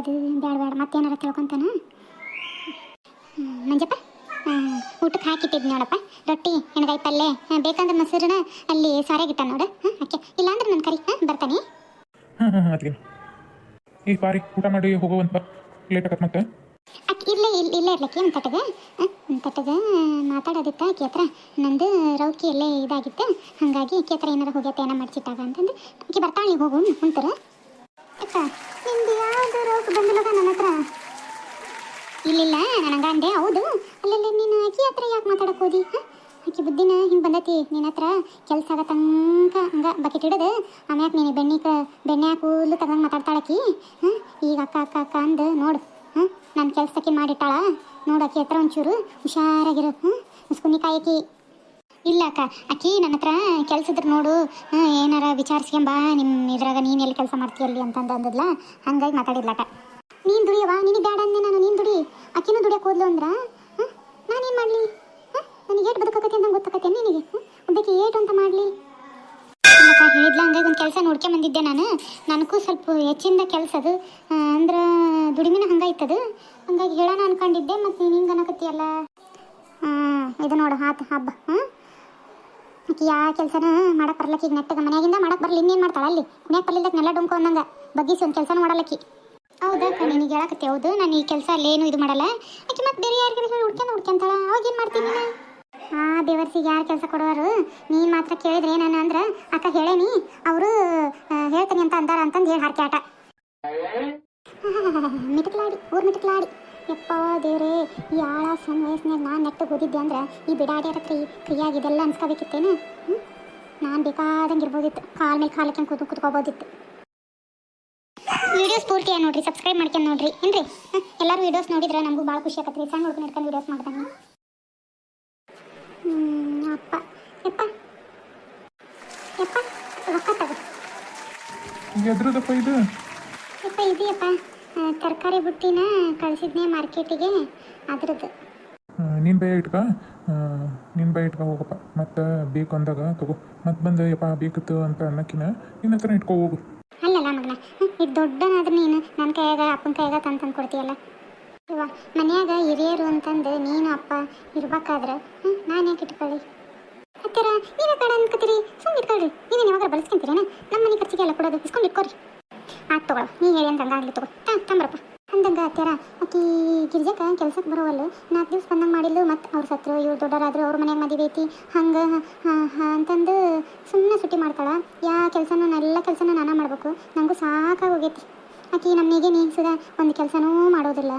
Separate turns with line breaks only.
ಅದು ಬೇಡ ಬೇಡ ಮತ್ತೇನಾರ ತಿಳ್ಕೊತಾನ. ಮಂಜಪ್ಪ ಊಟಕ್ಕೆ ಹಾಕಿಟ್ಟಿದ್ದು ನೋಡಪ್ಪ, ರೊಟ್ಟಿ ಎಣ್ಗಾಯಿ ಪಲ್ಯ, ಬೇಕಂದ್ರೆ ಮೊಸರನ್ನ ಅಲ್ಲಿ ಸಾರಾಗಿಟ್ಟ ನೋಡು. ಓಕೆ, ಇಲ್ಲಾಂದ್ರೆ ನನ್ನ ಕರಿ ಬರ್ತಾನೆ.
ಅದಕ್ಕೆ ಈ ಬಾರಿ ಊಟ ಮಾಡಿ ಹೋಗುವಂತ ಲೇಟ್ ಆಗತ್ತೆ ಮತ್ತೆ.
ಅಕ್ಕಿ ಇಲ್ಲೇ ಇರ್ಲಿಕ್ಕೆ ಒಂದು ತಟ್ಟಗೆ ಮಾತಾಡೋದಿತ್ತ ಆಕೆ ಹತ್ರ. ನಂದು ರೌಕಿ ಎಲ್ಲೇ ಇದಾಗಿತ್ತು, ಹಾಗಾಗಿ ಆಕೆ ಹತ್ರ ಏನಾರ ಹೋಗ್ಯತ್ತೆ ಏನೋ ಮಾಡಿಸಿಟ್ಟಾಗ ಅಂತಂದು ಆಕೆ ಬರ್ತಾಳೆ. ನೀವು ಹೋಗು ಕುಂತರ. ಅಕ್ಕ ನಿಮ್ದು ಯಾವುದು ರೌಕ್ ಬಂದಿಲ್ಲದ ನನ್ನ ಹತ್ರ? ಇಲ್ಲಿಲ್ಲ ನನಗೆ ಅಂದೆ. ಹೌದು ಅಲ್ಲೆಲ್ಲ ನೀನು ಆಕೆ ಹತ್ರ ಯಾಕೆ ಮಾತಾಡಕ್ಕೆ ಹೋದಿ? ಆಕೆ ಬುದ್ಧಿನ ಹಿಂಗೆ ಬಂದೈತಿ ನಿನ್ನ ಹತ್ರ. ಕೆಲಸ ಆಗ ತನಕ ಹಂಗೆ ಬಕೆಟ್ ಹಿಡಿದು ಆಮ್ಯಾಕ ನೀನು ಬೆಣ್ಣೆ ಕೂದಲು ತಗೊಂಡು ಮಾತಾಡ್ತಾಳಕಿ. ಈಗ ಅಕ್ಕ ಅಕ್ಕ ಅಕ್ಕ ಅಂದು ನೋಡು. ನನ್ನ ಕೆಲಸಕ್ಕೆ ಮಾಡಿಟ್ಟಾಳ ನೋಡು. ಆಕೆ ಹತ್ರ ಒಂಚೂರು ಹುಷಾರಾಗಿರು. ಮುಸ್ಕುನಿಕಾಯಕಿ ಇಲ್ಲ ಅಕ್ಕ, ಆಕಿ ನನ್ನ ಹತ್ರ ಕೆಲ್ಸದ್ರ ನೋಡು ಏನಾರ ವಿಚಾರಿಸ್ಕೊಂಬಾ ನಿಮ್ಮ ಇದ್ರಾಗ ನೀನು ಎಲ್ಲಿ ಕೆಲಸ ಮಾಡ್ತೀಯಲ್ಲಿ ಅಂತಂದು ಅಂದದ್ಲ. ಹಂಗಾಗಿ ಮಾತಾಡಿದ್ಲಕ್ಕ. ನೀನು ದುಡಿಯವಾ? ನಿನಗೆ ಬೇಡ ಅಂದೆ ನಾನು. ನೀನು ದುಡಿ. ಆಕಿನೂ ದುಡಿಯೋಕೆ ಹೋದ್ಲು ಅಂದ್ರೆ ನಾನೇನು ಮಾಡಲಿ? ನನಗೆ ಏಟು ಬದುಕಕತ್ತೆ ಅಂತ ಗೊತ್ತಾಕತ್ತೆ ನಿನಗೆ? ಒಬ್ಬಕ್ಕೆ ಏಟು ಅಂತ ಮಾಡಲಿ? ಹೇಳಿದ್ಲ. ಹಂಗಾಗಿ ಒಂದು ಕೆಲಸ ನೋಡ್ಕೊಂಬಂದಿದ್ದೆ ನಾನು. ನನಗೂ ಸ್ವಲ್ಪ ಹೆಚ್ಚಿಂದ ಕೆಲಸ ಅದು ಅಂದ್ರೆ ದುಡಿಮೆನ ಹಂಗಾಯ್ತದು. ಹಂಗಾಗಿ ಹೇಳೋಣ ಅನ್ಕೊಂಡಿದ್ದೆ. ಮತ್ತು ನೀನು ಹಿಂಗೆ ಅನ್ನಕತ್ತೀಯಲ್ಲ. ಇದು ನೋಡು ಆತು ಹಬ್ಬ. ಆಕೆ ಯಾವ ಕೆಲಸನ ಮಾಡಕ್ಕೆ ಬರ್ಲಕ್ಕಿ. ಈಗ ನೆಟ್ಟಗೆ ಮನೆಯಾಗಿಂದ ಮಾಡಕ್ಕೆ ಬರಲಿ. ಇನ್ನೇನು ಮಾಡ್ತಾಳೆ ಅಲ್ಲಿ ಕುಣಿಯಕ್ಕೆ ಬರ್ಲಿದ್ದಕ್ಕೆ ನೆಲ್ಲ ಡೊಂಕು ಅಂದಂಗೆ ಬಗ್ಗಿಸಿ ಒಂದು ಕೆಲಸನೂ ಮಾಡಲಕ್ಕಿ. ಹೌದಾ ನಿನಗೆ ಹೇಳಕತ್ತೆ? ಹೌದು, ನಾನು ಈ ಕೆಲಸ ಅಲ್ಲೇನು ಇದು ಮಾಡಲ್ಲ. ಆಕೆ ಮತ್ತೆ ಬೇರೆ ಯಾರಿಗಾರ ಹೇಳಿ ಹುಡ್ಕೊಂತಾಳ. ಅವಾಗ ಏನು ಮಾಡ್ತೀನಿ ನೀನು? ದೇವರ್ಸಿಗೆ ಯಾರು ಕೆಲಸ ಕೊಡೋರು? ನೀನು ಮಾತ್ರ ಕೇಳಿದ್ರೆ ನಾನು ಅಂದ್ರೆ ಅಕ್ಕ ಹೇಳೇನಿ, ಅವರು ಹೇಳ್ತೀನಿ ಅಂತ ಅಂದಾರ ಅಂತಂದು ಹೇಳಿ ಹಾಕಿ ಆಟ ಮಿಟಕ್ಲಾಡಿ ಊರು ಮಿಟಕ್ಲಾಡಿ. ಯಪ್ಪ ದೇವ್ರೇ, ಈ ಆಳ ಸಣ್ಣ ವಯಸ್ಸಿನಾಗ ನಾನು ನೆಟ್ಟಗೆ ಓದಿದ್ದೆ ಅಂದ್ರೆ ಈ ಬಿಡಾಡಿಯರ ಕೈಯಾಗಿ ಇದೆಲ್ಲ ಅನ್ಸ್ಕೋಬೇಕಿತ್ತೇನು? ನಾನು ಬೇಕಾದಂಗೆ ಇರ್ಬೋದಿತ್ತು. ಕಾಲ ಮೇಲೆ ಕಾಲಕ್ಕೆ ಕೂತ್ಕೋಬೋದಿತ್ತು. ವೀಡಿಯೋಸ್ ಪೂರ್ತಿ ನೋಡ್ರಿ, ಸಬ್ಸ್ಕ್ರೈಬ್ ಮಾಡ್ಕೊಂಡು ನೋಡ್ರಿ ಏನ್ರಿ. ಎಲ್ಲರೂ ವೀಡಿಯೋಸ್ ನೋಡಿದ್ರೆ ನಮಗೂ ಭಾಳ ಖುಷಿ ಆಕತ್ರಿ. ಸಣ್ಣ ಹುಡ್ಕೊಂಡು ಇಟ್ಕೊಂಡು ವೀಡಿಯೋಸ್ ಮಾಡ್ತಾನೆ. ಅಪ್ಪ ಯಪ್ಪ ಯಪ್ಪ ರೊಕ್ಕ ತಗೋ.
ಎದ್ರದಪ್ಪ ಇದು?
ಯಪ್ಪ ಇದೆಯಪ್ಪ, ತರಕಾರಿ ಬುಟ್ಟಿನ ಕಳಿಸಿದ್ನೆ ಮಾರ್ಕೆಟಿಗೆ, ಅದ್ರದ್ದು.
ನೀನು ಭಯ ಇಟ್ಕ, ನೀನು ಭಯ ಇಟ್ಕ ಹೋಗಪ್ಪ. ಮತ್ತು ಬೇಕು ಅಂದಾಗ ತಗೋ. ಮತ್ತು ಬಂದು ಯಪ್ಪ ಬೇಕಿತ್ತು ಅಂತ ಅನ್ನಕ್ಕಿನ ನಿನ್ನ ಹತ್ರ ಇಟ್ಕೊ ಹೋಗು.
ಅಲ್ಲಲ್ಲ ಮಗನ, ಇದು ದೊಡ್ಡನಾದ್ರೆ ನೀನು ನನ್ನ ಕೈಯಾಗ ಅಪ್ಪನ ಕೈಯಾಗ ತಂದು ಕೊಡ್ತೀಯಲ್ಲ. ಇವ ಮನ್ಯಾಗ ಹಿರಿಯರು ಅಂತಂದು ನೀನು ಅಪ್ಪ ಇರ್ಬೇಕಾದ್ರೆ ನಾನು ಯಾಕೆ ಇಟ್ಕೊಳ್ಳಿ? ಹತ್ತಿರ ನೀವೇ ಬೇಡ ಅನ್ಕೋತೀರಿ. ಸುಮ್ಮನೆ ಇಟ್ಕೊಳ್ರಿ. ನೀವೇನು ಯಾವಾಗ ಬಳಸ್ಕೊಂತೀರೇನ? ನಮ್ಮ ಮನೆ ಖರ್ಚಿಗೆ ಎಲ್ಲ ಕೊಡೋದು ಇಸ್ಕೊಂಡು ಇಟ್ಕೊರಿ. ಆಯ್ತು ತಗೊಳ, ನೀ ಹೇಳಿ ಅಂತಂಗ ಆಗಲಿ ತಗೋ. ತಂಬರಪ್ಪ ಅಂದಂಗೆ ಹತ್ತಿರ ಆಕಿ ಗಿರ್ಜಕ್ಕೆ ಕೆಲ್ಸಕ್ಕೆ ಬರೋವಲ್ಲ. 4 ದಿವ್ಸ ಬಂದಂಗೆ ಮಾಡಿಲ್ಲ. ಮತ್ತು ಅವ್ರು ಸತ್ರು, ಇವ್ರು ದೊಡ್ಡವರಾದ್ರು, ಅವ್ರ ಮನೆಯಾಗ ಮದುವೆ ಐತಿ ಹಂಗೆ ಅಂತಂದು ಸುಮ್ಮನೆ ಸುಟ್ಟಿ ಮಾಡ್ತಾಳೆ. ಎಲ್ಲ ಕೆಲಸನೂ ನಾನು ಮಾಡಬೇಕು. ನನಗೂ ಸಾಕಾಗಿ ಹೋಗೈತಿ. ಆಕಿ ನಮ್ಮಿಗೆ ನೀನ್ಸದ ಒಂದು ಕೆಲಸನೂ ಮಾಡೋದಿಲ್ಲ.